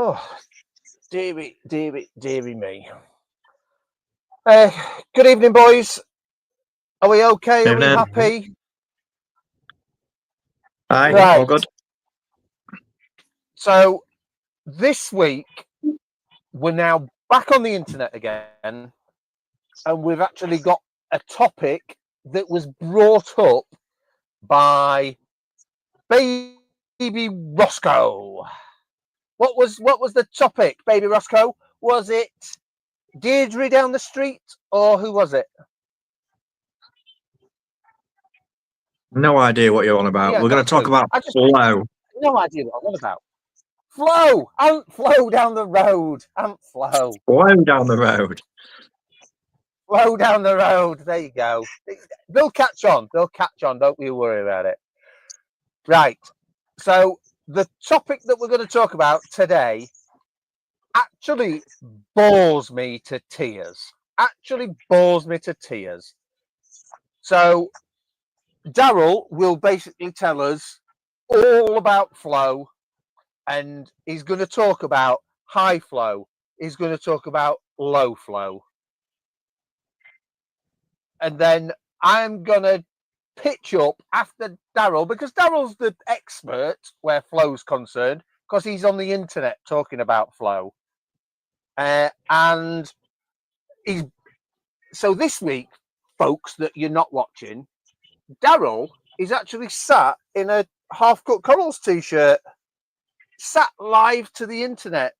Oh, dearie me. Good evening, boys. Are we okay? Are we Evening. happy? Aye, Right. all good. So this week we're now back on the internet again, and we've actually got a topic that was brought up by Baby Roscoe. What was the topic, Baby Roscoe? Was it Deirdre down the street, or who was it? No idea what you're on about. Yeah, We're going to talk about flow. No idea what I'm on about. Flow, Aunt Flow down the road. Aunt Flow. Flow down the road. Flow down the road. There you go. They'll catch on. They'll catch on. Don't you worry about it. Right. So the topic that we're going to talk about today actually bores me to tears. So Daryl will basically tell us all about flow, and he's going to talk about high flow. He's going to talk about low flow. And then I'm going to pitch up after Daryl, because Daryl's the expert where flow's concerned, because he's on the internet talking about flow. And he's so this week, folks, that you're not watching, Daryl is actually sat in a Half Cut Corals t-shirt, sat live to the internet.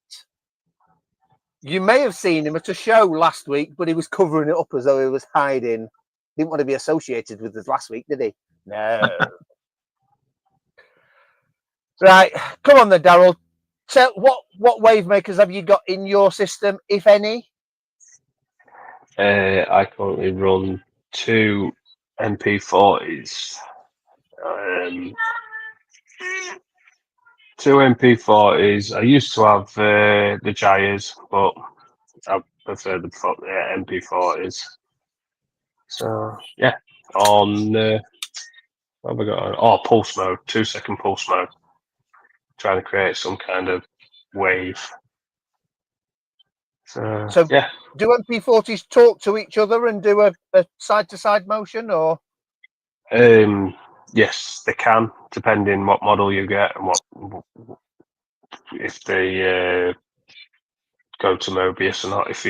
You may have seen him at a show last week, but he was covering it up as though he was hiding. Didn't want to be associated with us last week, did he? No. Right, come on then, Daryl. Tell what wave makers have you got in your system, if any? I currently run 2 MP40s. 2 MP40s. I used to have the Gyres, but I prefer the MP40s. So yeah, on what have I got on? Oh, pulse mode, 2-second pulse mode. Trying to create some kind of wave. So yeah. Do MP40s talk to each other and do a side-to-side motion, or? Yes, they can, depending what model you get and what if they go to Mobius or not. If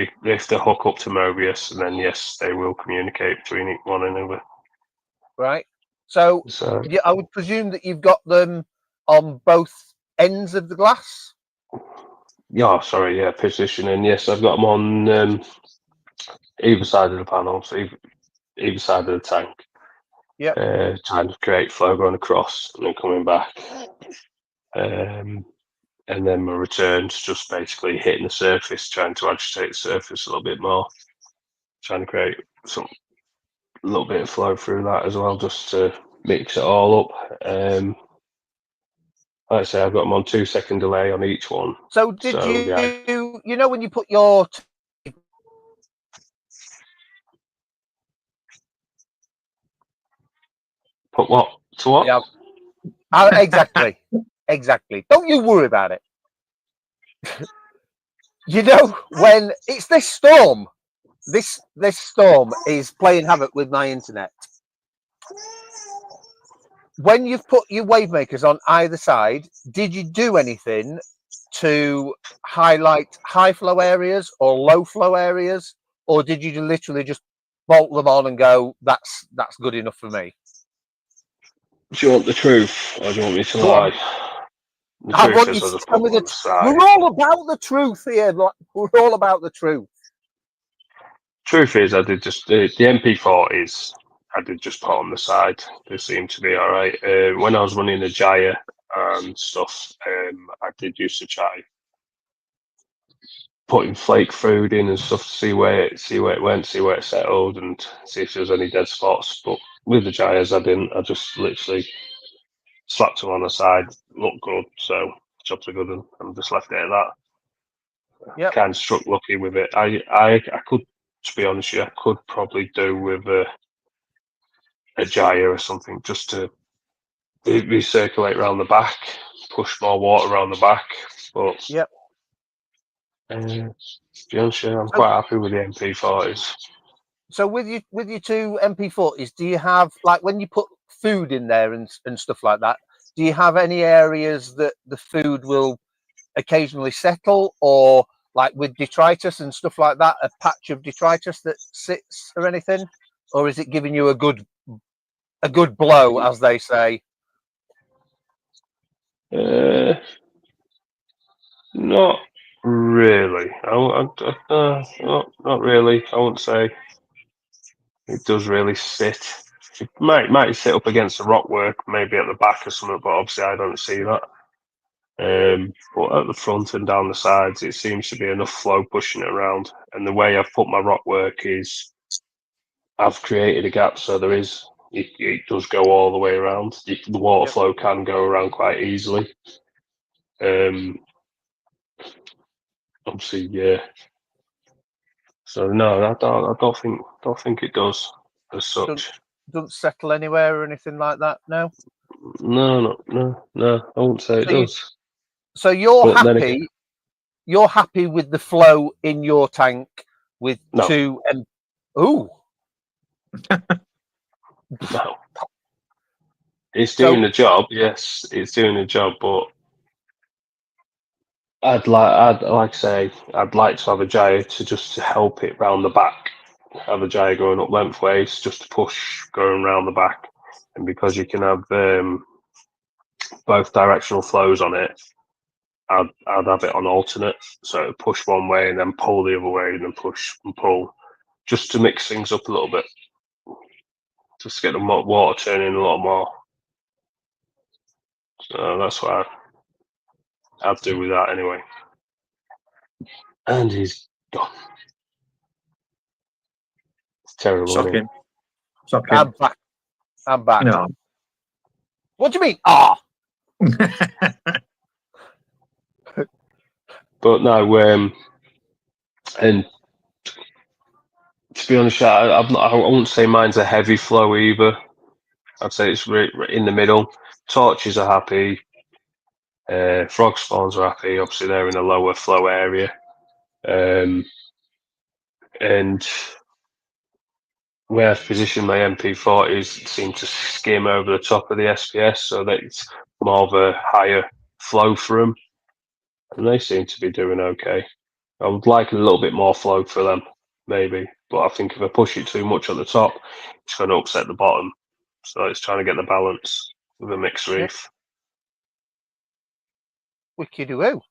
they hook up to Mobius, then yes, they will communicate between one another. Right. So yeah, I would presume that you've got them on both ends of the glass. Yeah, sorry, yeah, positioning. Yes, I've got them on either side of the panel, so either side of the tank. Yeah. Trying to create flow going across and then coming back. And then my return's just basically hitting the surface, trying to agitate the surface a little bit more, trying to create a little bit of flow through that as well, just to mix it all up. Like I say, I've got them on 2-second delay on each one. So did you know when you put your put what to what? Yeah. Exactly. Don't you worry about it. You know, when it's this storm, this storm is playing havoc with my internet. When you've put your wave makers on either side, did you do anything to highlight high flow areas or low flow areas, or did you literally just bolt them on and go, that's good enough for me? Do you want the truth, or do you want me to lie? I want you to tell me the truth. We're all about the truth here. We're all about the truth. Truth is, I did just the MP40s. I did just put on the side. They seem to be all right. When I was running the Gyre and stuff, I did used to try putting flake food in and stuff to see where it went, see where it settled, and see if there was any dead spots. But with the Gyres, I didn't. I just literally slapped them on the side. Looked good, so jobs are good, and just left it at that. Yeah. Kind of struck lucky with it. I could, to be honest, I could probably do with a Gyre or something just to recirculate around the back, push more water around the back. But yep. To be honest, I'm So- quite happy with the MP40s. So with your two MP40s, do you have, like, when you put food in there and stuff like that, do you have any areas that the food will occasionally settle, or like with detritus and stuff like that, a patch of detritus that sits or anything, or is it giving you a good blow, as they say? Not really. Not really. I wouldn't say it does really sit. It might sit up against the rock work, maybe at the back or something, but obviously I don't see that. But at the front and down the sides, it seems to be enough flow pushing it around. And the way I've put my rock work is I've created a gap, so it does go all the way around. The water flow can go around quite easily. Obviously, yeah. So no, I don't think it does as such. Doesn't settle anywhere or anything like that? No. No, I wouldn't say it does. So you're But then happy. again- You're happy with the flow in your tank with No. two Ooh. No. It's doing the job, yes, it's doing the job, but I'd like to have a gyre to help it round the back. Have a gyre going up lengthways just to push going round the back. And because you can have both directional flows on it, I'd have it on alternate. So it'd push one way and then pull the other way and then push and pull, just to mix things up a little bit. Just to get the water turning a lot more. So that's what I'd do with that anyway. And he's gone. It's terrible. Isn't it? Shocking. I'm back. No. What do you mean? Ah. But no, and to be honest, I wouldn't say mine's a heavy flow either. I'd say it's in the middle. Torches are happy. Frog spawns are happy. Obviously, they're in a lower flow area. And where I've positioned my MP40s seem to skim over the top of the SPS, so that it's more of a higher flow for them. And they seem to be doing okay. I would like a little bit more flow for them, maybe. But I think if I push it too much at the top, it's going to upset the bottom. So it's trying to get the balance with a mixed reef. Wickedy-woo.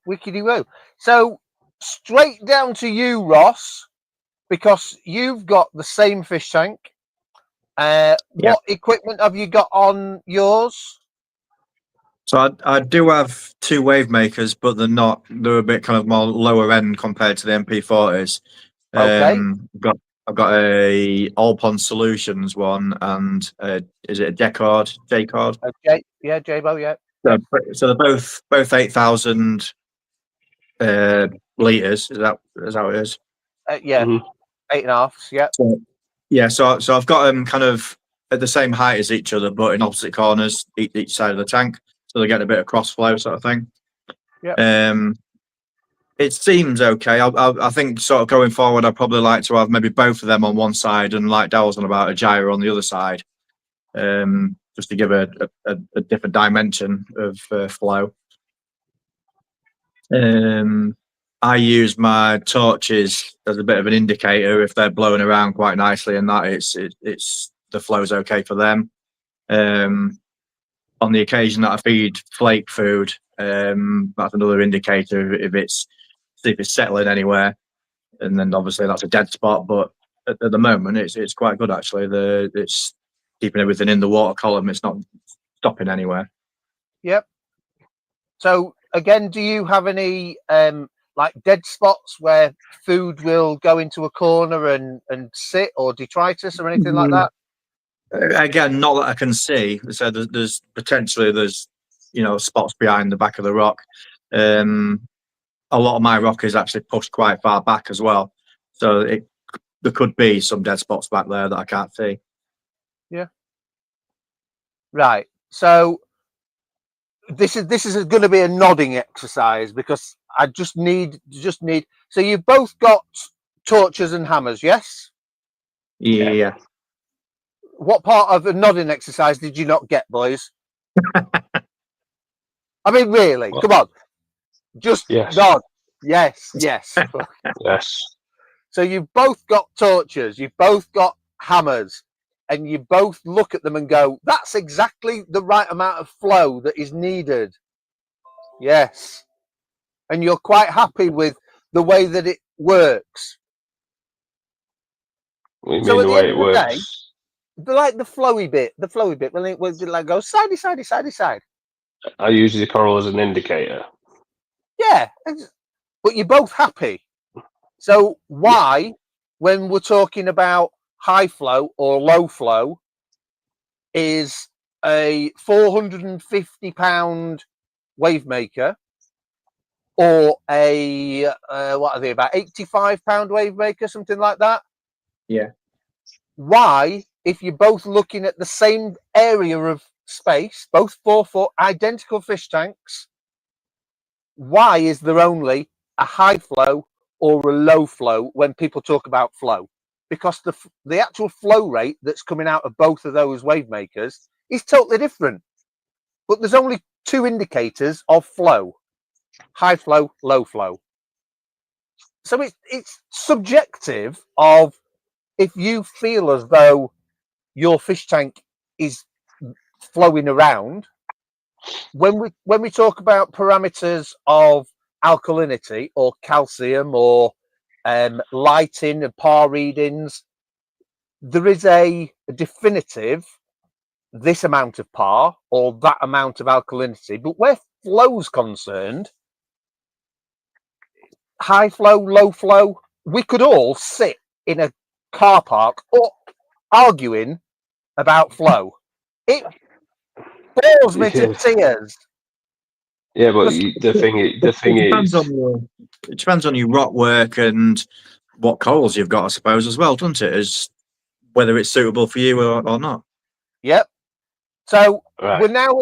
So straight down to you, Ross, because you've got the same fish tank. What equipment have you got on yours? So I do have two wave makers, but they're a bit kind of more lower end compared to the MP40s. Okay. I've got a All Pond Solutions one, and is it a Jacquard? J-Bo, yeah. So they're both 8,000 liters. Is that what it is? Yeah, 8.5. Yeah. So I've got them kind of at the same height as each other, but in opposite corners each side of the tank, so they get a bit of cross flow sort of thing. Yeah. It seems okay. I think sort of going forward, I'd probably like to have maybe both of them on one side and, like Daryl's on about, a gyro on the other side, just to give a different dimension of flow. I use my torches as a bit of an indicator if they're blowing around quite nicely, and that it's the flow's okay for them. On the occasion that I feed flake food, that's another indicator if it's settling anywhere, and then obviously that's a dead spot. But at the moment, it's quite good actually. It's keeping everything in the water column. It's not stopping anywhere. Yep. So again, do you have any like dead spots where food will go into a corner and sit, or detritus or anything like that? Again, not that I can see. So there's potentially spots behind the back of the rock. A lot of my rock is actually pushed quite far back as well, so there could be some dead spots back there that I can't see. Yeah. Right. So this is going to be a nodding exercise, because I just need. So you've both got torches and hammers, yes? Yeah. What part of a nodding exercise did you not get, boys? I mean, really? Well, Come on, just yes. nod. Yes, yes. Yes. So you've both got torches, you've both got hammers, and you both look at them and go, "That's exactly the right amount of flow that is needed." Yes, and you're quite happy with the way that it works. What do you So mean at the the way end it of the day, works? like the flowy bit, when it was like go sidey, sidey, sidey, side. I use the coral as an indicator. Yeah, but you're both happy. So why, when we're talking about high flow or low flow, is a £450 wave maker or a what are they, about £85 wave maker, something like that? Yeah. Why, if you're both looking at the same area of space, both 4-foot identical fish tanks, why is there only a high flow or a low flow when people talk about flow? Because the actual flow rate that's coming out of both of those wave makers is totally different. But there's only two indicators of flow: high flow, low flow. So it's subjective of if you feel as though your fish tank is flowing around. When we talk about parameters of alkalinity or calcium or lighting and par readings, there is a definitive this amount of par or that amount of alkalinity. But where flow's concerned, high flow, low flow, we could all sit in a car park or arguing about flow. It bores me to tears. Yeah, but Because the thing It is, depends on your rock work and what corals you've got, I suppose, as well, doesn't it? As whether it's suitable for you or not. Yep. So right. we're now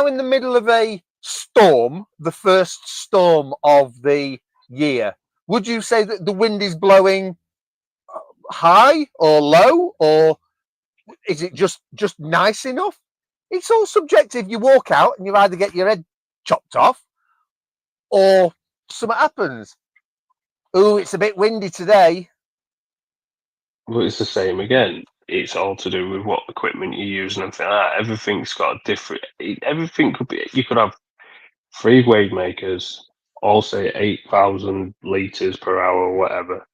in the middle of a storm, the first storm of the year. Would you say that the wind is blowing high or low, or is it just nice enough? It's all subjective. You walk out and you either get your head chopped off or something happens. Oh, it's a bit windy today. But it's the same again. It's all to do with what equipment you use and everything like that. Everything's got a different. Everything could be. You could have 3 wave makers, all say 8,000 liters per hour or whatever,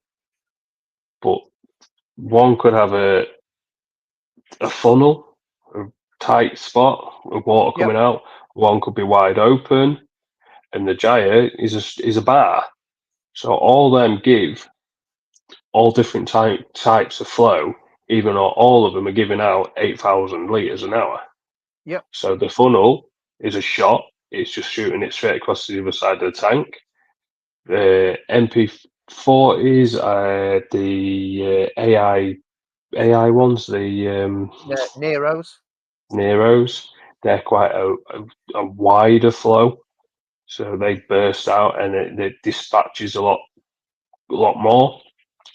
but one could have a funnel, a tight spot of water Yep. coming out. One could be wide open, and the gyre is a bar. So all them give all different types of flow, even though all of them are giving out 8,000 liters an hour. Yep. So the funnel is a shot; it's just shooting it straight across the other side of the tank. The MP40s, the AI ones, the Neros. Neros, they're quite a wider flow, so they burst out and it dispatches a lot more.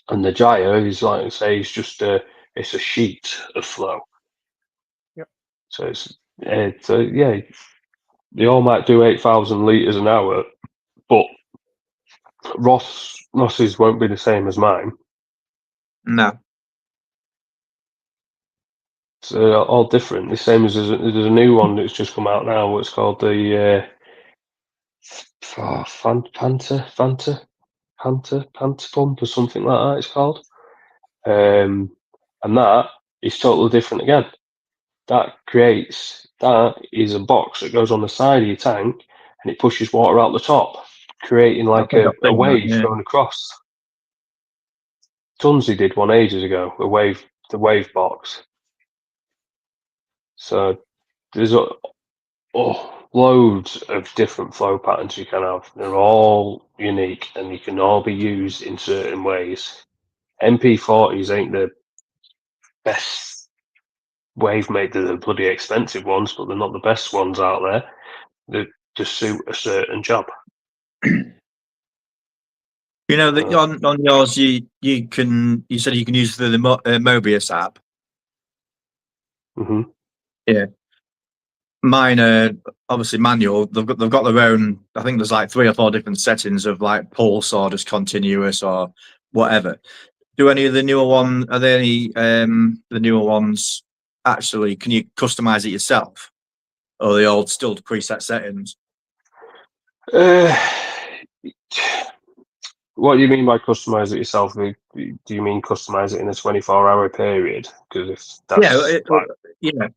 And the gyre is, like I say, it's a sheet of flow. Yep. So yeah, they all might do 8,000 liters an hour, but Ross's won't be the same as mine. No. So all different. The same as there's a new one that's just come out now. It's called the Panther Pump or something like that. It's called, and that is totally different again. That is a box that goes on the side of your tank, and it pushes water out the top, creating I like think a I've seen that, wave yeah. going across. Tunsey did one ages ago, the wave box. So there's loads of different flow patterns you can have. They're all unique and you can all be used in certain ways. MP40s ain't the best wave made. They're the bloody expensive ones, but they're not the best ones out there. They just suit a certain job. You know that on yours, you said you can use the Mobius app. Mm-hmm. Yeah. Mine are obviously manual. They've got their own. I think there's like 3 or 4 different settings of like pulse or just continuous or whatever. Do any of the newer one? Are there any the newer ones actually? Can you customize it yourself, or are they all still preset settings? What do you mean by customize it yourself? Do you mean customize it in a 24-hour period? Because if that's Yeah.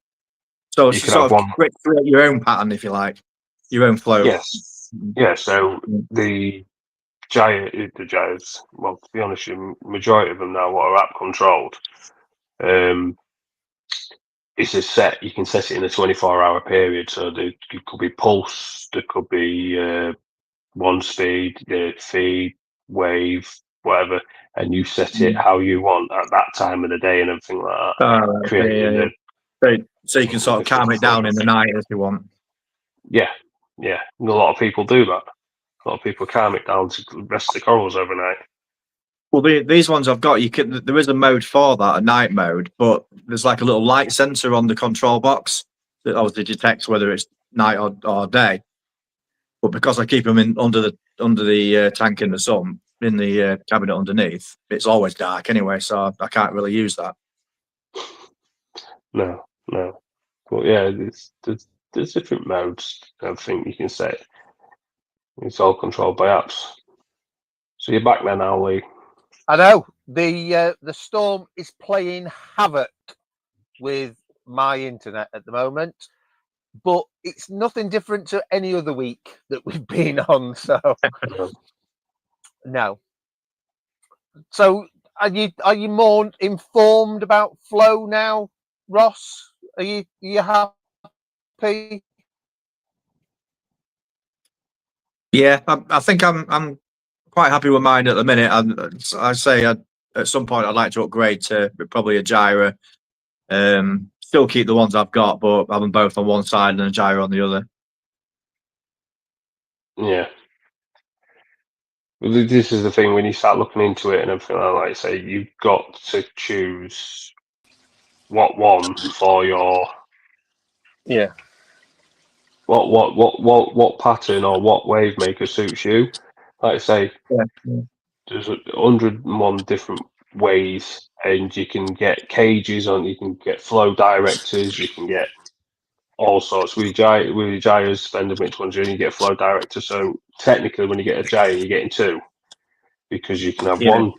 So you it's can have sort of one. create your own pattern, if you like, your own flow. Yes. Yeah. So the Giants. Well, to be honest, the majority of them now what are app controlled. It's a set. You can set it in a 24-hour period. So it could be pulse. There could be one speed, feed, wave, whatever, and you set it how you want at that time of the day and everything like that. Creating so you can sort of calm it down in the night if you want. Yeah. And a lot of people do that. A lot of people calm it down to rest the corals overnight. Well, these ones I've got, there is a mode for that, a night mode, but there's like a little light sensor on the control box that obviously detects whether it's night or day. But because I keep them in under the tank in the sun in the cabinet underneath, it's always dark anyway, so I can't really use that. No. But yeah, there's different modes. I think you can set. It's all controlled by apps. So you're back there now, Lee. I know the storm is playing havoc with my internet at the moment, but it's nothing different to any other week that we've been on. So no. So are you more informed about flow now, Ross? Are you happy? Yeah, I think I'm quite happy with mine at the minute. I say at some point I'd like to upgrade to probably a gyro. Still keep the ones I've got, but have them both on one side and a gyro on the other. Yeah. This is the thing when you start looking into it and everything like I say, you've got to choose what one for your what pattern or what wave maker suits you. Like I say, there's 101 different ways, and you can get cages on. You can get flow directors. You can get all sorts. With your gyros, depending which ones you're in, you get flow director. So technically, when you get a gyro, you're getting 2 because you can have one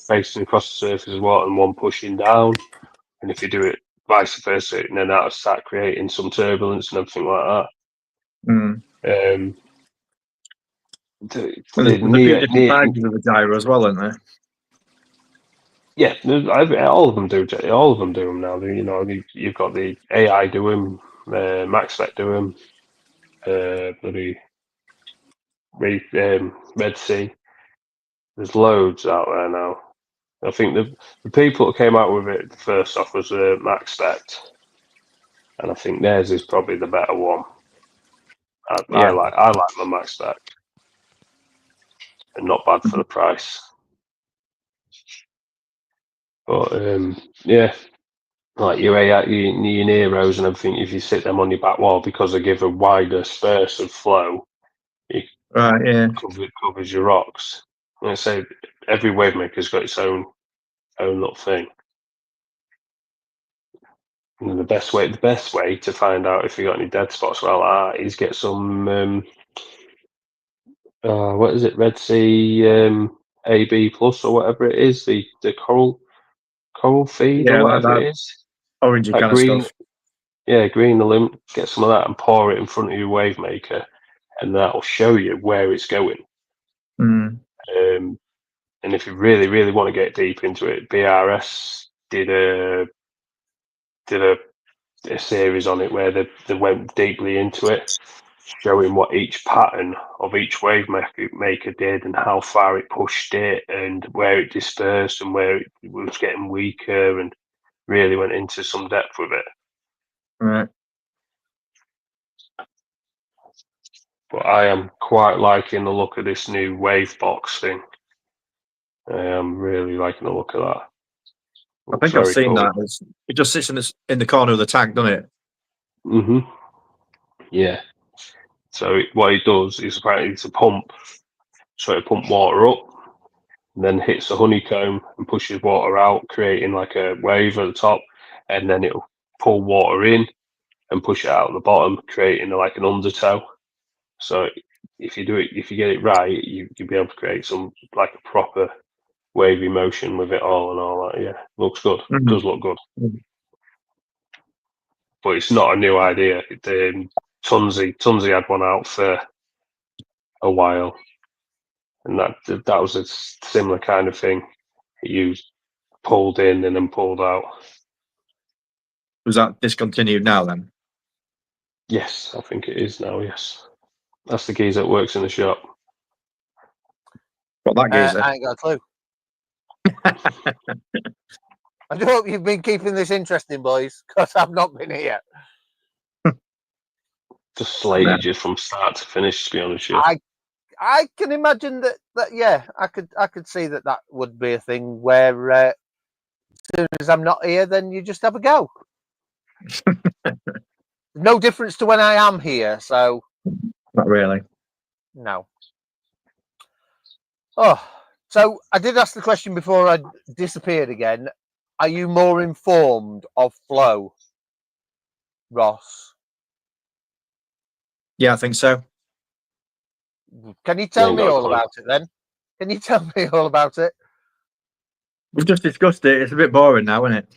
facing across the surface as well and one pushing down. And if you do it vice versa, and then that'll start creating some turbulence and everything like that. There's a few different sizes of the gyro as well, isn't there? Yeah, all of them do. All of them do them now. You know, you've got the AI do them, MaxSpec do them, bloody Red Sea. There's loads out there now. I think the people that came out with it first off was MaxSpec, and I think theirs is probably the better one. I like my MaxSpec, and not bad for the price. But yeah, like your AI, your Neros and everything, if you sit them on your back wall because they give a wider space of flow, it covers your rocks. And I say every wave maker's got its own little thing. And the best way to find out if you got any dead spots like that is get some what is it, Red Sea AB plus or whatever it is, the coral feed or whatever it is. Orangey that kind green, of stuff. Yeah, green Olymp, get some of that and pour it in front of your wave maker, and that'll show you where it's going. And if you really, really want to get deep into it, BRS did a series on it where they went deeply into it, showing what each pattern of each wave maker did and how far it pushed it and where it dispersed and where it was getting weaker, and really went into some depth with it. Right. But I am quite liking the look of this new wave box thing. I'm really liking the look of that. I Looks think I've very seen cool. that. It just sits in the corner of the tank, doesn't it? Yeah. So what it does is apparently it's a pump, so it pump water up, and then hits the honeycomb and pushes water out, creating like a wave at the top, and then it'll pull water in and push it out at the bottom, creating like an undertow. So if you get it right, you'll be able to create some like a proper wavy motion with it all and all that. Yeah, looks good. Mhm. Does look good. Mhm. But it's not a new idea. Tunsy had one out for a while, and that was a similar kind of thing. You pulled in and then pulled out. Was that discontinued now then? Yes, I think it is now. Yes, that's the geezer that works in the shop. Got that geezer. I ain't got a clue. I do hope you've been keeping this interesting, boys, because I've not been here. Just slated you from start to finish. To be honest, with you. I can imagine that yeah, I could see that would be a thing where as soon as I'm not here, then you just have a go. No difference to when I am here, so Not really. no. Oh, so I did ask the question before I disappeared again. Are you more informed of Flow, Ross? Yeah, I think so. Can you tell ain't me got a all clue. about it then? Can you tell me all about it? We've just discussed it. It's a bit boring now, isn't it?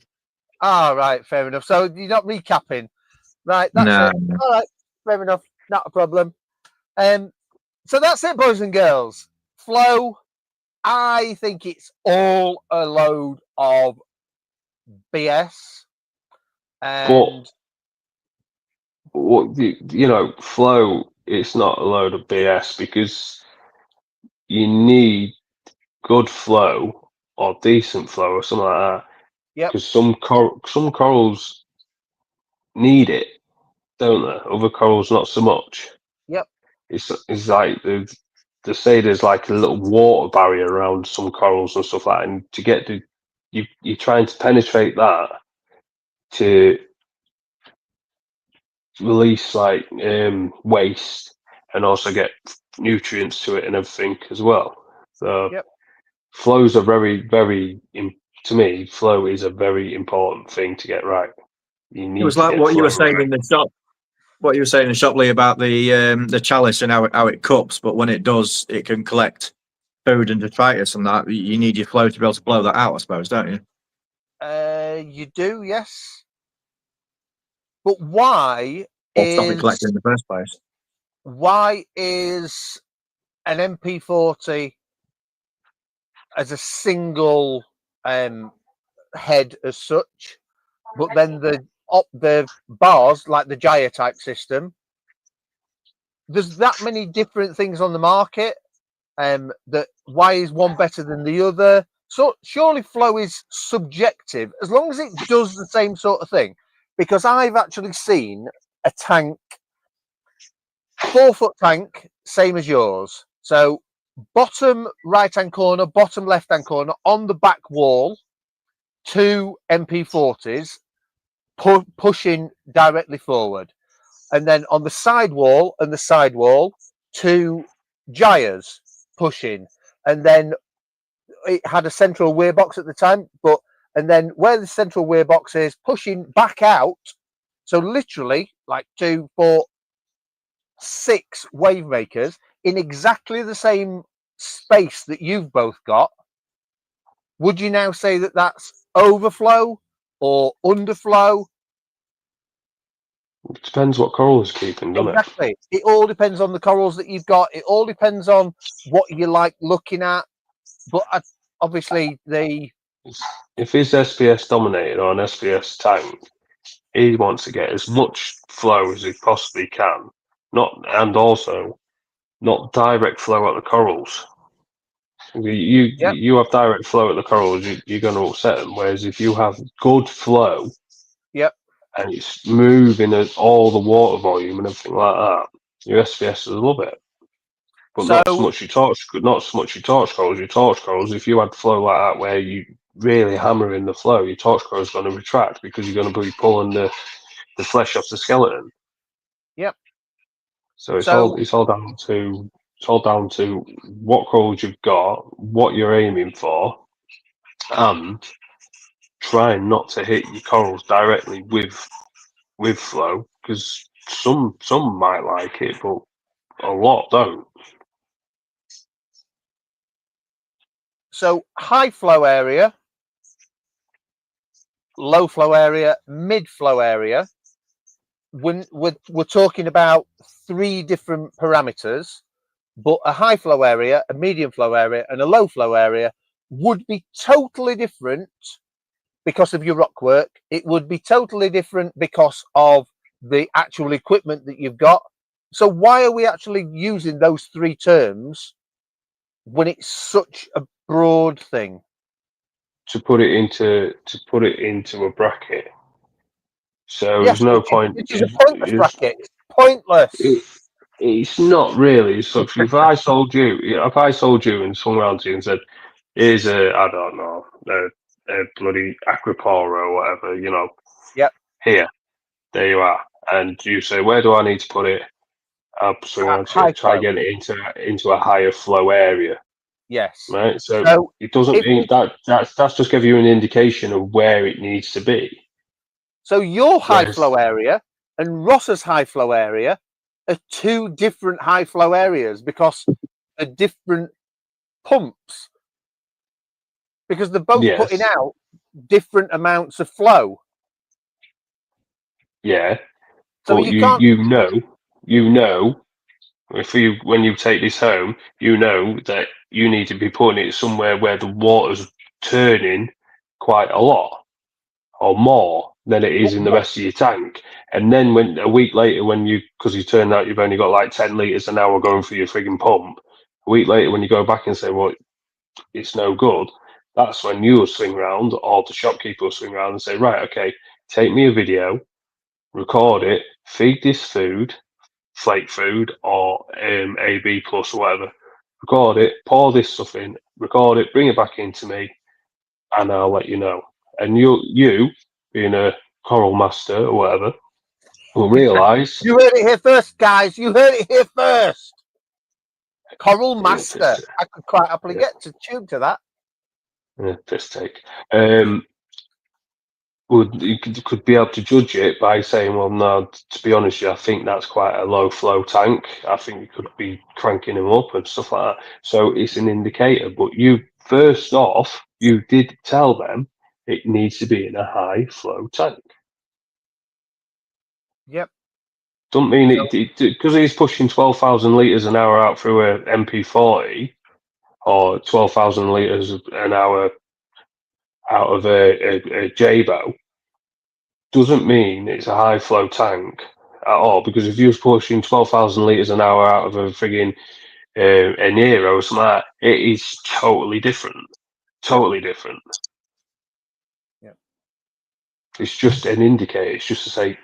Ah, right, fair enough. So you're not recapping. Right, that's No. it. All right, fair enough. Not a problem. So that's it, boys and girls. Flow, I think it's all a load of BS. And What Flow, it's not a load of BS because you need good flow or decent flow or something like that. Yep. Because some corals need it, don't they? Other corals not so much. Yep. It's like they say there's like a little water barrier around some corals and stuff like that, and to get to you're trying to penetrate that to release like waste and also get nutrients to it and everything as well. So Yep. flows are to me, flow is a very important thing to get right. You need It was to like get what you flow were saying right. in the shop. What you were saying in the shop, Lee, about the chalice and how it cups, but when it does, it can collect food and detritus and that. You need your flow to be able to blow that out, I suppose, don't you? You do, yes. But why Or stop it collecting in the first place. Why is an MP40 as a single head as such, but then the bars like the Jaya type system? There's that many different things on the market. That why is one better than the other? So surely flow is subjective as long as it does the same sort of thing. Because I've actually seen a tank, 4-foot tank, same as yours. So bottom right hand corner, bottom left hand corner, on the back wall, 2 MP40s pushing directly forward. And then on the side wall and the side wall, 2 Jayas pushing. And then it had a central weir box at the time, and then where the central weir box is, pushing back out. So literally like 2, 4, 6 wave makers in exactly the same space that you've both got. Would you now say that that's overflow or underflow? It depends what corals you're keeping, doesn't Exactly. It all depends on the corals that you've got. It all depends on what you like looking at. But obviously, if it's SPS dominated or an SPS tank, he wants to get as much flow as he possibly can, and also not direct flow at the corals. You have direct flow at the corals, you're going to upset them. Whereas if you have good flow, yep, and it's moving at all the water volume and everything like that, your SPSs love it. But So- not so much your torch corals. Your torch corals, if you had flow like that where you really hammer in the flow, your torch coral is going to retract because you're going to be pulling the flesh off the skeleton. Yep. So it's So- all down to what corals you've got, what you're aiming for, and trying not to hit your corals directly with flow, because some might like it, but a lot don't. So high flow area, low flow area, mid flow area. When we're talking about 3 different parameters, but a high flow area, a medium flow area, and a low flow area would be totally different because of your rock work. It would be totally different because of the actual equipment that you've got. So why are we actually using those 3 terms when it's such a broad thing? To put it into a bracket. So Yes, there's no point. it is a pointless bracket. It's pointless. It's not really. So if I sold you and swung around to you and said, "Here's I don't know, a bloody Aquapora or whatever," Yep. Here, there you are, and you say, "Where do I need to put it?" I'll swing around to you High and try flow. get it into a higher flow area, Yes. right? So it So doesn't if mean that's just give you an indication of where it needs to be. So your high Whereas- flow area and Ross's high flow area are 2 different high flow areas because they're different pumps. Because they're both Yes. putting out different amounts of flow. Yeah, So but you can't. you know, when you take this home, you know that you need to be putting it somewhere where the water's turning quite a lot or more than it is in the rest of your tank. And then when a week later, because you turned out you've only got like 10 litres an hour going through your frigging pump, a week later when you go back and say, well, it's no good, that's when you'll swing round or the shopkeeper will swing round and say, right, okay, take me a video, record it, feed this food, flake food or AB plus or whatever, record it, pour this stuff in, record it, bring it back into me, and I'll let you know. And you being a coral master or whatever, will realise. You heard it here first, guys. You heard it here first. Coral Master. I could quite happily get to tune to that. Piss take. You could be able to judge it by saying, well, no, to be honest, I think that's quite a low flow tank. I think you could be cranking them up and stuff like that. So it's an indicator. But first off, you did tell them it needs to be in a high flow tank. Yep. Don't mean it because he's pushing 12,000 litres an hour out through a MP40 or 12,000 litres an hour out of a Jabo. Doesn't mean it's a high flow tank at all, because if you're pushing 12,000 litres an hour out of a frigging a Nero or something like that, it is totally different. Totally different. Yeah. It's just an indicator. It's just to say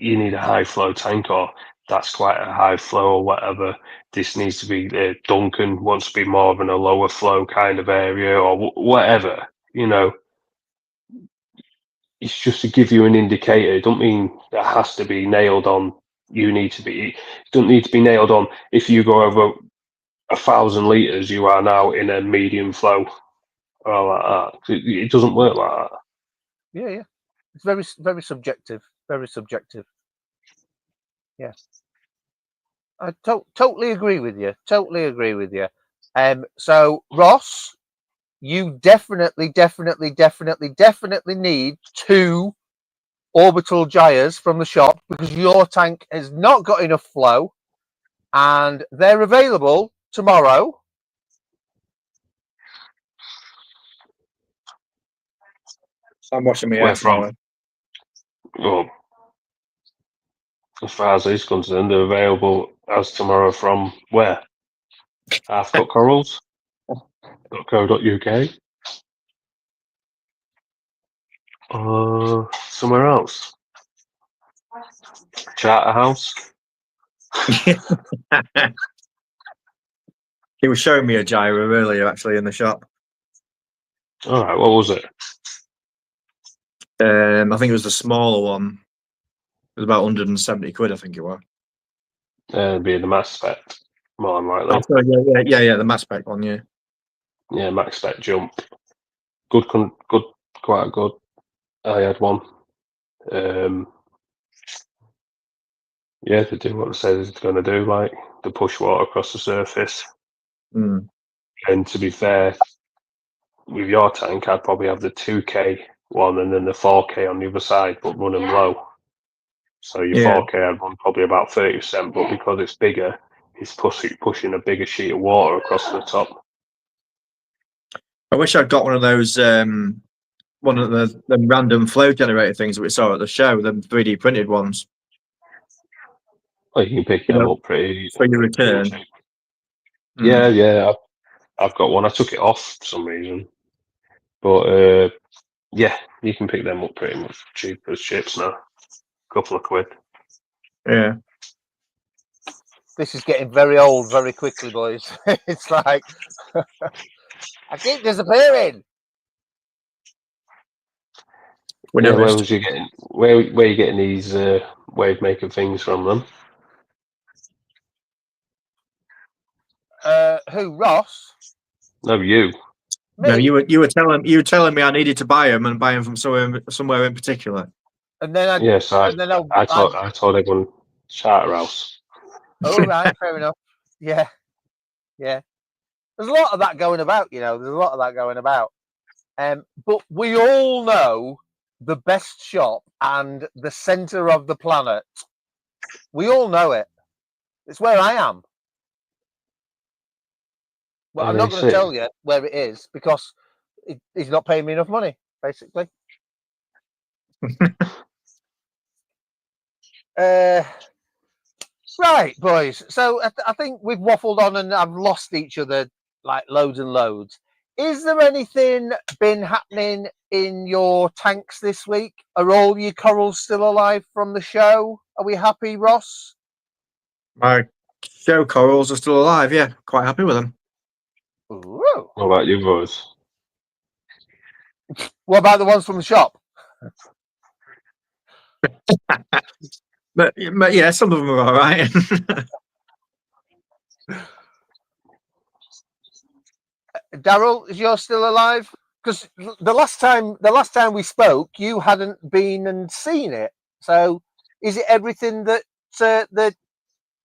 you need a high flow tank, or that's quite a high flow or whatever. This needs to be Duncan wants to be more of in a lower flow kind of area or whatever, It's just to give you an indicator. It don't mean that has to be nailed on. It don't need to be nailed on. If you go over 1,000 litres, you are now in a medium flow or like that. It doesn't work like that. Yeah. It's very, very subjective. Very subjective. Yeah. I totally agree with you. Totally agree with you. So Ross, you definitely need 2 orbital gyres from the shop, because your tank has not got enough flow, and they're available tomorrow. I'm watching me Where out from? Well, as far as he's concerned, they're available as tomorrow from where? Half Cut Corals. .co.uk. Somewhere else. Charterhouse. He was showing me a gyro earlier, actually, in the shop. All right, what was it? I think it was the smaller one. It was about 170 quid, I think it was. It'd be the Max Spec, more than likely. Oh, sorry, yeah, the Mass Spec one, yeah. Yeah, Max Spec Jump. Good, quite good. I had one. Yeah, they do what they say they're going to do, like the push water across the surface. Mm. And to be fair, with your tank, I'd probably have the 2K one and then the 4K on the other side, but run them low. So your Yeah. 4K I'd run probably about 30%, but because it's bigger, it's pushing a bigger sheet of water across the top. I wish I'd got one of those, one of the random flow generator things that we saw at the show, them 3D printed ones. Well, you can pick them up pretty for your return. cheap. Yeah, I've got one. I took it off for some reason, but yeah, you can pick them up pretty much cheap as chips now. Couple of quid. Yeah. This is getting very old very quickly, boys. It's like I keep disappearing. We Where noticed. was you getting? Where are you getting these wave maker things from them? Who, Ross? No, you. Me. No, you were telling me I needed to buy them and buy them from somewhere in particular. And then Yes, I told everyone Charterhouse. Oh, right, fair enough. Yeah. There's a lot of that going about, you know. There's a lot of that going about. But we all know the best shop and the center of the planet. We all know it. It's where I am. Well, I'm not going to tell you where it is because he's not paying me enough money, basically. Right, boys. So I think we've waffled on and I've lost each other like loads and loads. Is there anything been happening in your tanks this week? Are all your corals still alive from the show? Are we happy, Ross? My show corals are still alive. Yeah, quite happy with them. Ooh. What about you boys? What about the ones from the shop? But yeah, some of them are all right. Daryl, is yours still alive? Because the last time we spoke, you hadn't been and seen it. So, is it everything that the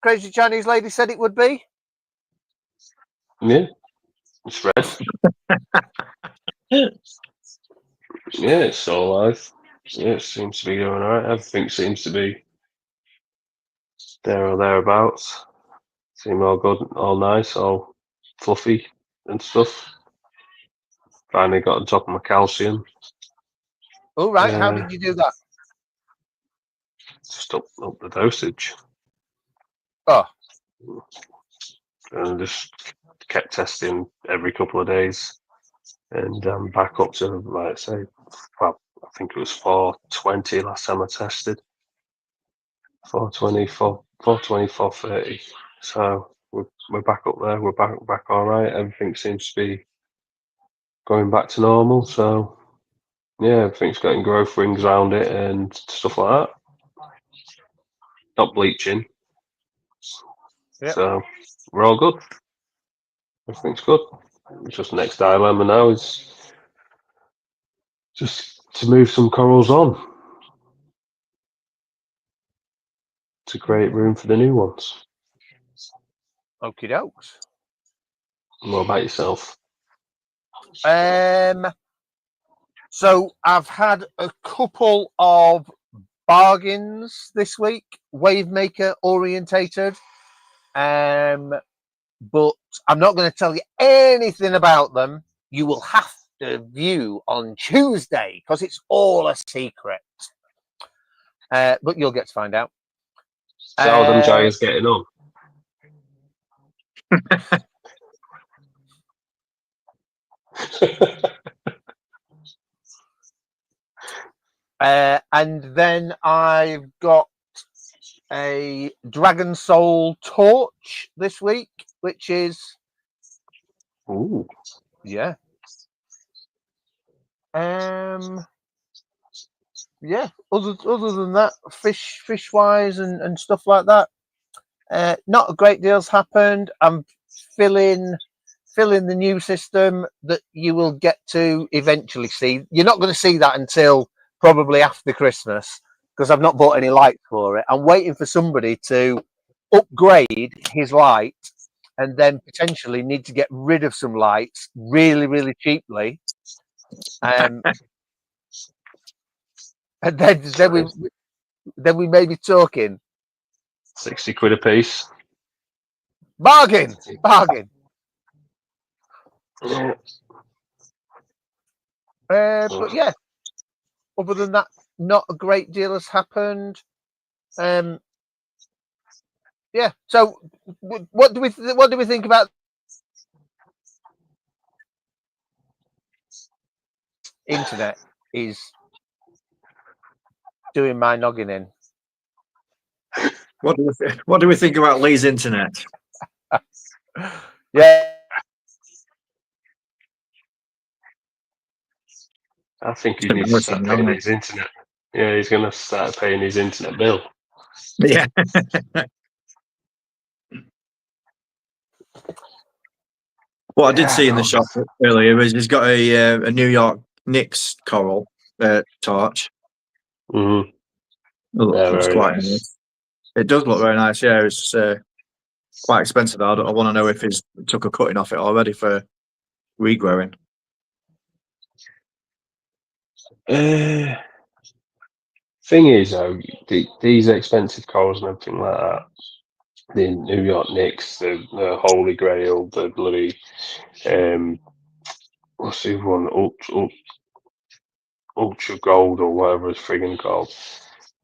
crazy Chinese lady said it would be? Yeah, it's red. Yeah, it's still alive. Yeah, it seems to be going alright. Everything seems to be there or thereabouts. Seem all good, all nice, all fluffy and stuff. Finally got on top of my calcium. Oh, right. How did you do that? Just up the dosage. Oh. And just kept testing every couple of days. And back up to, like, say, well, I think it was 420 last time I tested. 420, 430. So we're back up there. We're back all right. Everything seems to be going back to normal. So yeah, everything's getting growth rings around it and stuff like that. Not bleaching. Yep. So we're all good. Everything's good. Just next dilemma now is just to move some corals on to create room for the new ones. Okie dokes. What about yourself? So I've had a couple of bargains this week, Wavemaker orientated. But I'm not going to tell you anything about them. You will have to view on Tuesday because it's all a secret. But you'll get to find out. So how them giants getting on? And then I've got a Dragon Soul torch this week, which is Ooh. Yeah. Yeah. Other than that, fish wise and stuff like that, not a great deal's happened. I'm filling the new system that you will get to eventually see. You're not going to see that until probably after Christmas because I've not bought any lights for it. I'm waiting for somebody to upgrade his light and then potentially need to get rid of some lights really, really cheaply. And then we may be talking 60 quid a piece. bargain. Yeah. But yeah, other than that, not a great deal has happened. Yeah. So, what do we think about internet? Is doing my noggin in. What do we think about Lee's internet? Yeah. I think he needs to start paying his internet. Yeah, he's going to start paying his internet bill. Yeah. What I did see in the shop earlier is he's got a New York Knicks coral torch. Mm-hmm. Looks quite nice. It does look very nice. Yeah, it's quite expensive. I want to know if he's took a cutting off it already for regrowing. Thing is, though, these expensive corals and everything like that, the New York Knicks, the Holy Grail, the bloody what's the other one, Ultra Gold or whatever it's friggin' called.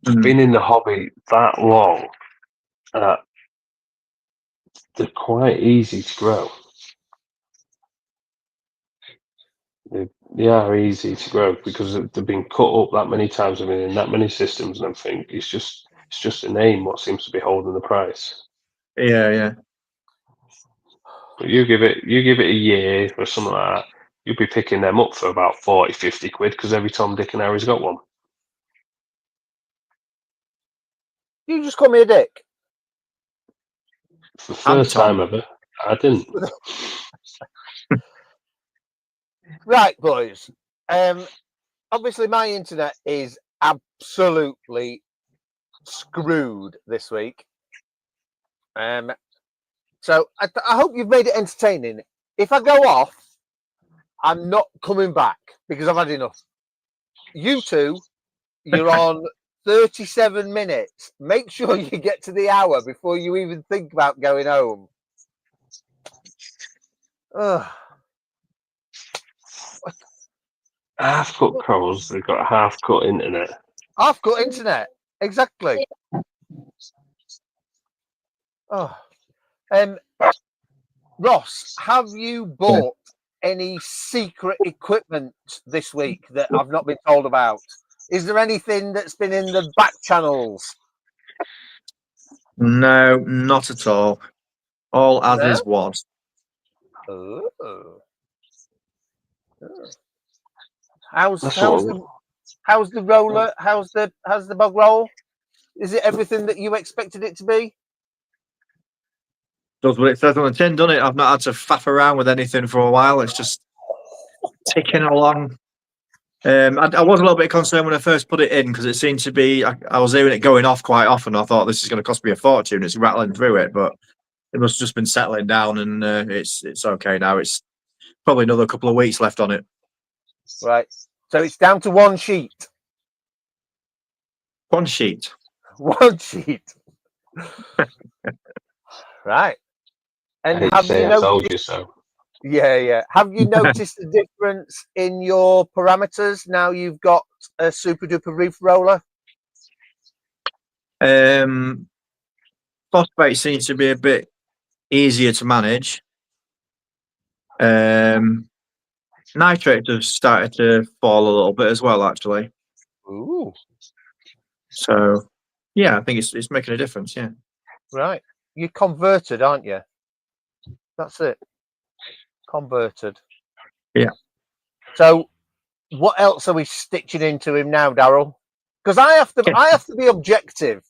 Been in the hobby that long, they're quite easy to grow. They are easy to grow because they've been cut up that many times. I mean, in that many systems and everything. It's just a name what seems to be holding the price. Yeah. But you give it a year or something like that, you'll be picking them up for about 40, 50 quid because every Tom, Dick and Harry's got one. You just call me a dick. For the first time ever, I didn't. Right, boys. Obviously, my internet is absolutely screwed this week. So I hope you've made it entertaining. If I go off, I'm not coming back because I've had enough. You two, you're on 37 minutes. Make sure you get to the hour before you even think about going home. Ugh. Half-cut corals, they've got a half-cut internet. Half-cut internet, exactly. Oh, Ross, have you bought any secret equipment this week that I've not been told about? Is there anything that's been in the back channels? No, not at all. All as is was. Oh. How's the roller? How's the bug roll? Is it everything that you expected it to be? Does what it says on the tin, doesn't it? I've not had to faff around with anything for a while. It's just ticking along. I was a little bit concerned when I first put it in because it seemed to be. I was hearing it going off quite often. I thought this is going to cost me a fortune. It's rattling through it, but it must have just been settling down, and it's okay now. It's probably another couple of weeks left on it. Right. So it's down to one sheet. One sheet. One sheet. Right. And I told you so. Yeah. Have you noticed the difference in your parameters now you've got a super duper reef roller? Phosphate seems to be a bit easier to manage. Nitrates have started to fall a little bit as well, actually. Ooh. So, yeah, I think it's making a difference. Yeah. Right. You're converted, aren't you? That's it. converted. Yeah. So what else are we stitching into him now, Daryl? Because I have to be objective.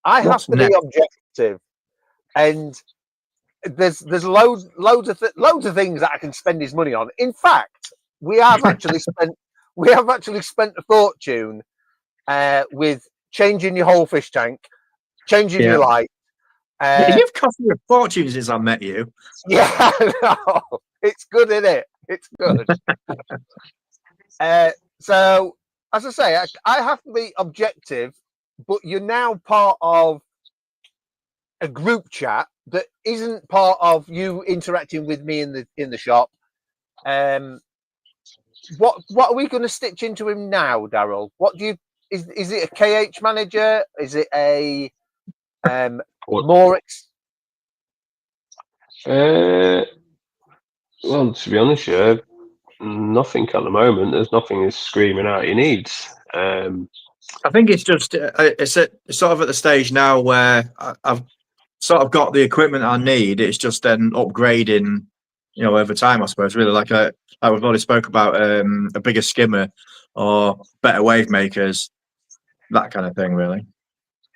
I have What's to next? be objective, and there's loads of things that I can spend his money on. In fact, we have actually spent a fortune with changing your whole fish tank, changing your light. You've cost me a fortune since I met you. Yeah, no, it's good, isn't it? It's good. So, as I say, I have to be objective, but you're now part of a group chat that isn't part of you interacting with me in the shop. What are we going to stitch into him now, Daryl? What do you is it a KH manager? Is it a more Well, to be honest, yeah, nothing at the moment. There's nothing is screaming out he needs. I think it's just it's sort of at the stage now where I've sort of got the equipment I need. It's just then upgrading, over time. I suppose really like we've already spoke about a bigger skimmer or better wave makers, that kind of thing. Really.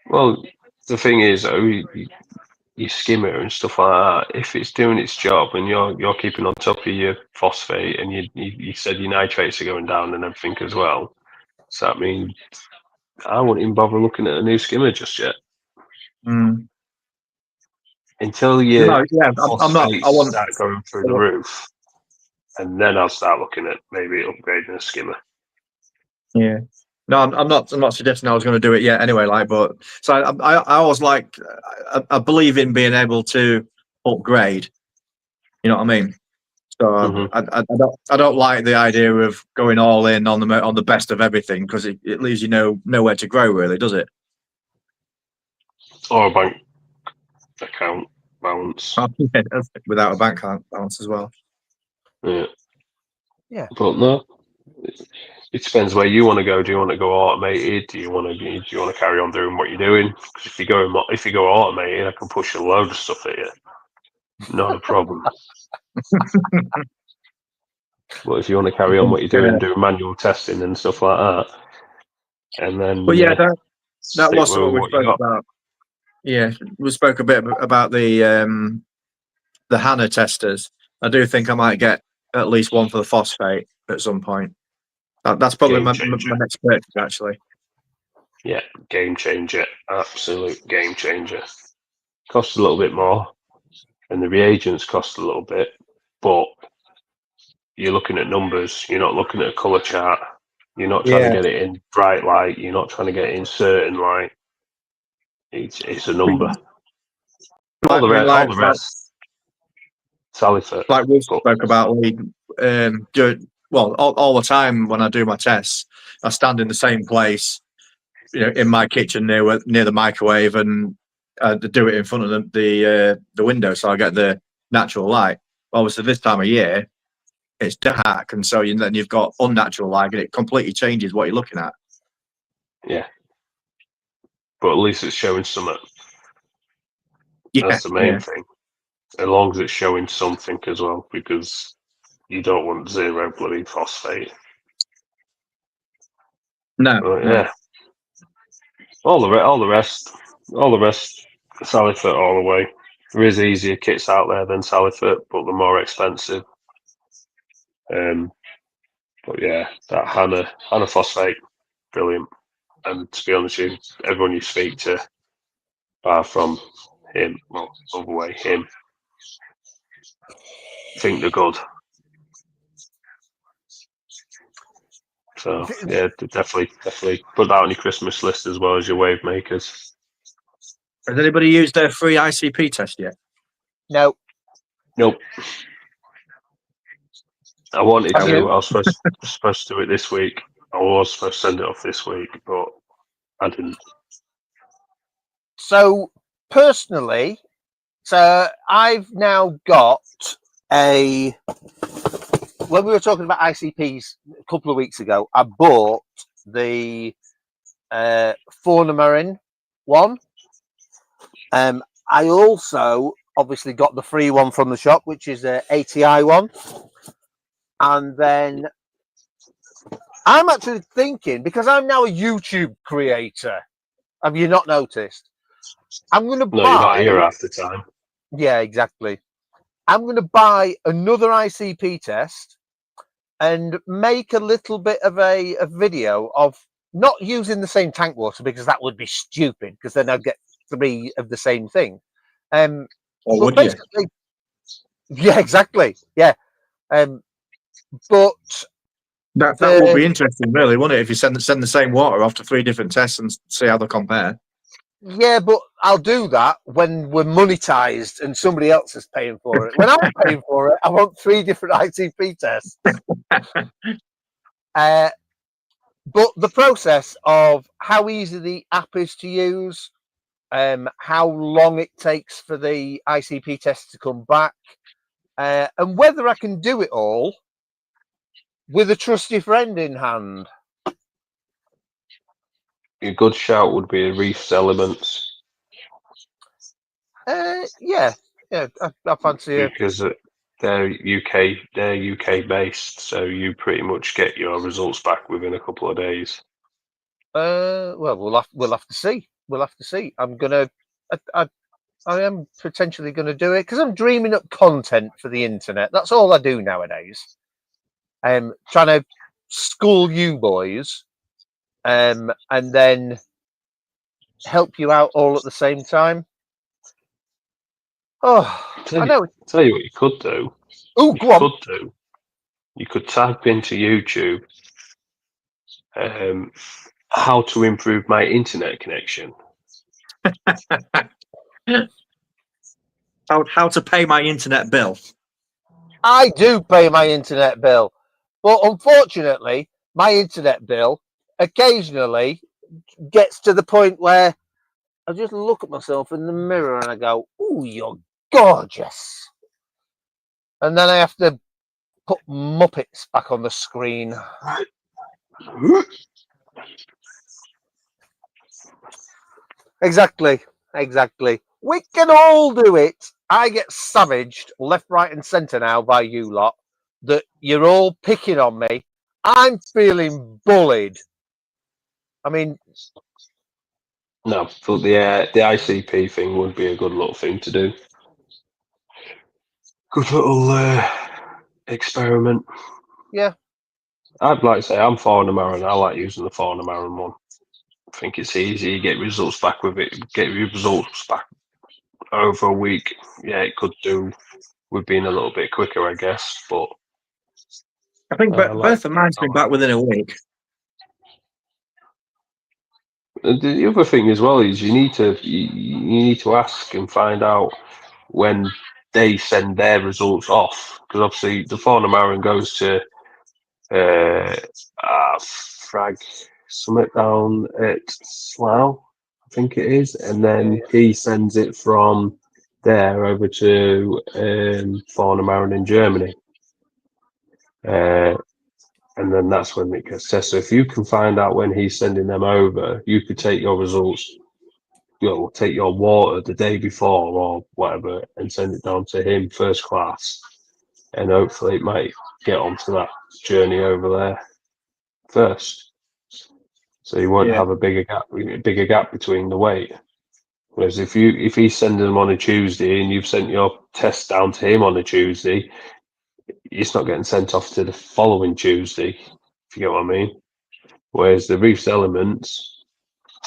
Well, the thing is, your skimmer and stuff like that, if it's doing its job and you're keeping on top of your phosphate and you said your nitrates are going down and everything as well, so that means I wouldn't even bother looking at a new skimmer just yet. Until your I'm not. I want start going through the roof, and then I'll start looking at maybe upgrading a skimmer. Yeah. No, I'm not suggesting I was going to do it yet anyway. But so I always I believe in being able to upgrade. You know what I mean? So I don't like the idea of going all in on the best of everything, because it leaves you nowhere to grow, really, does it? Or a bank account balance. Without a bank account balance as well. Yeah. But no, it depends where you want to go. Do you want to go automated? Do you want to carry on doing what you're doing? Because if you go automated, I can push a load of stuff at you. Not a problem. But if you want to carry on what you're doing, do manual testing and stuff like that, and then that was what we spoke about. Yeah, we spoke a bit about the Hannah testers. I do think I might get at least one for the phosphate at some point. That's probably my next purchase, actually. Yeah, game changer, absolute game changer. Costs a little bit more, and the reagents cost a little bit, but you're looking at numbers. You're not looking at a color chart. You're not trying to get it in bright light. You're not trying to get it in certain light. It's a number. All the rest. Salifert. Like we spoke about, all the time when I do my tests, I stand in the same place, in my kitchen near the microwave, and do it in front of the window, so I get the natural light. Obviously, this time of year, it's dark, and so then you've got unnatural light, and it completely changes what you're looking at. Yeah, but at least it's showing something. That's the main thing. As long as it's showing something as well, because you don't want zero bloody phosphate. No. But, yeah. All the rest, Salifert all the way. There is easier kits out there than Salifert, but they're more expensive. But yeah, that Hannah phosphate, brilliant. And to be honest with you, everyone you speak to, apart from him, him, think they're good. So yeah, definitely put that on your Christmas list as well as your wave makers. Has anybody used their free ICP test yet? No. Nope. I wanted to. I was supposed to do it this week. I was supposed to send it off this week, but I didn't. So personally, I've now got a. When we were talking about ICPs a couple of weeks ago, I bought the Fornamarin one. I also obviously got the free one from the shop, which is a ATI one. And then I'm actually thinking, because I'm now a YouTube creator, have you not noticed? I'm going to No, you're not here buy. half the time. Yeah, exactly. I'm going to buy another ICP test and make a little bit of a video of not using the same tank water, because that would be stupid, because then I'd get 3 of the same thing. Or But would you? basically, yeah, exactly. Yeah. But That would be interesting, really, wouldn't it? If you send the same water off to 3 different tests and see how they compare. yeah, but I'll do that when we're monetized and somebody else is paying for it. When I'm paying for it, I want 3 different ICP tests. But the process of how easy the app is to use, how long it takes for the ICP test to come back, and whether I can do it all with a trusty friend in hand. A good shout would be Reef's Elements, Yeah, I fancy it. because they're UK based, so you pretty much get your results back within a couple of days. Well, we'll have to see. We'll have to see. I am potentially going to do it because I'm dreaming up content for the internet. That's all I do nowadays. Trying to school you boys, and then help you out all at the same time. Oh, I know. Tell you what you could do. Oh, go on. You could type into YouTube, how to improve my internet connection. How to pay my internet bill. I do pay my internet bill, but unfortunately, my internet bill occasionally gets to the point where I just look at myself in the mirror and I go, "Ooh, you're gorgeous," and then I have to put Muppets back on the screen. Exactly. We can all do it. I get savaged left, right, and centre now by you lot that you're all picking on me. I'm feeling bullied. I mean, no, but the ICP thing would be a good little thing to do. Good little experiment. Yeah. I'd like to say I'm Fornamaran. I like using the Fornamaran one. I think it's easy. You get results back with it. Get your results back over a week. Yeah, it could do with being a little bit quicker, I guess. But I think both of mine's been back within a week. The other thing as well is you need to ask and find out when they send their results off, because obviously the Fornamaran goes to Frag Summit down at Slough, I think it is, and then he sends it from there over to Fornamaran in Germany. And then that's when it gets tested. So if you can find out when he's sending them over, you could take your results, take your water the day before or whatever and send it down to him first class. And hopefully it might get onto that journey over there first. So you won't have a bigger gap between the wait. Whereas if he's sending them on a Tuesday and you've sent your test down to him on a Tuesday, it's not getting sent off to the following Tuesday, if you get what I mean. Whereas the Reef's Elements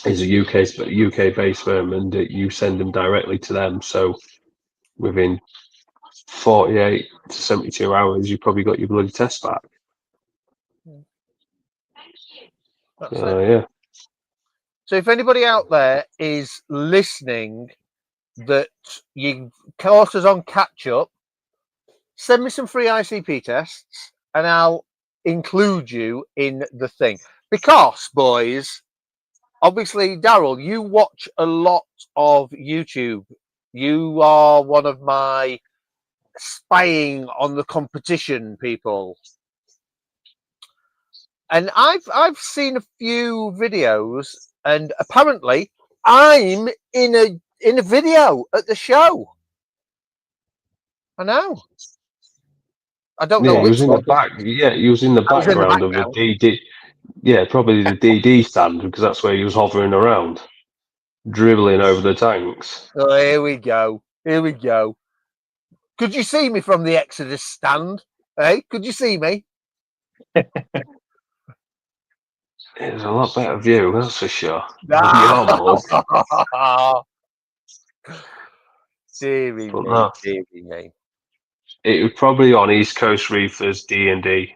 is a UK based firm, and you send them directly to them. So within 48 to 72 hours, you probably got your bloody test back. Yeah. So if anybody out there is listening that you caught us on catch up, send me some free ICP tests and I'll include you in the thing. Because, boys, obviously, Daryl, you watch a lot of YouTube. You are one of my spying on the competition people. And I've seen a few videos, and apparently I'm in a video at the show. I know. I don't Yeah, know he was which in the one. back. Yeah, he was in the I was in the background of the background. DD. Yeah, probably the DD stand because that's where he was hovering around, dribbling over the tanks. Oh, here we go. Here we go. Could you see me from the Exodus stand? Hey, could you see me? It was a lot better view, that's for sure. Ah! Deary But me, no, deary me. it was probably on East Coast Reefers D&D.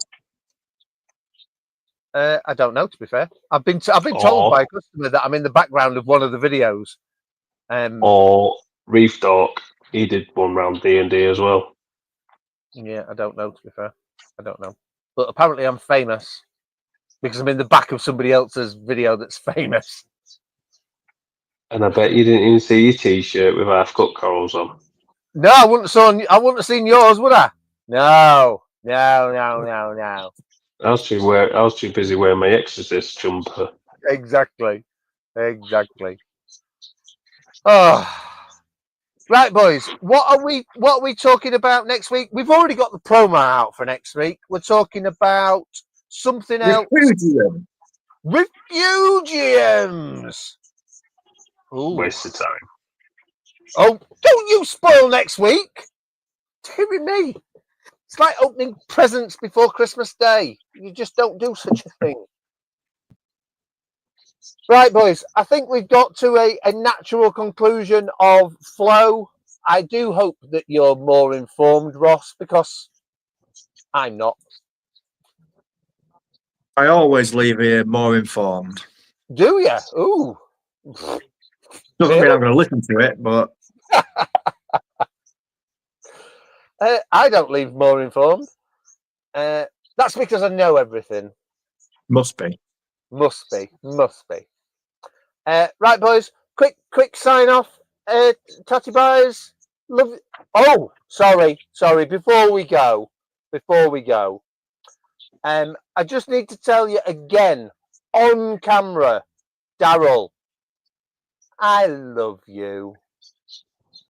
I don't know. To be fair, I've been told Or- by a customer that I'm in the background of one of the videos. Or Reef Dork. He did one round D&D as well. Yeah, I don't know. To be fair, I don't know. But apparently, I'm famous because I'm in the back of somebody else's video that's famous. And I bet you didn't even see your T-shirt with half cut corals on. No, I wouldn't have seen yours, would I? No, no, no, no, no. I was too busy wearing my Exorcist jumper. Exactly. Oh, right, boys. What are we talking about next week? We've already got the promo out for next week. We're talking about something else. Refugium. Refugiums. Ooh. Waste of time. Oh, don't you spoil next week. Dear me. It's like opening presents before Christmas Day. You just don't do such a thing. Right, boys. I think we've got to a natural conclusion of Flow. I do hope that you're more informed, Ross, because I'm not. I always leave here more informed. Do you? Ooh. Doesn't mean Really? I'm going to listen to it, but I don't leave more informed. That's because I know everything. must be. Must be. Right, boys. Quick sign off. Tatty Buyers. Love. Oh, sorry. Before we go, I just need to tell you again on camera, Daryl, I love you.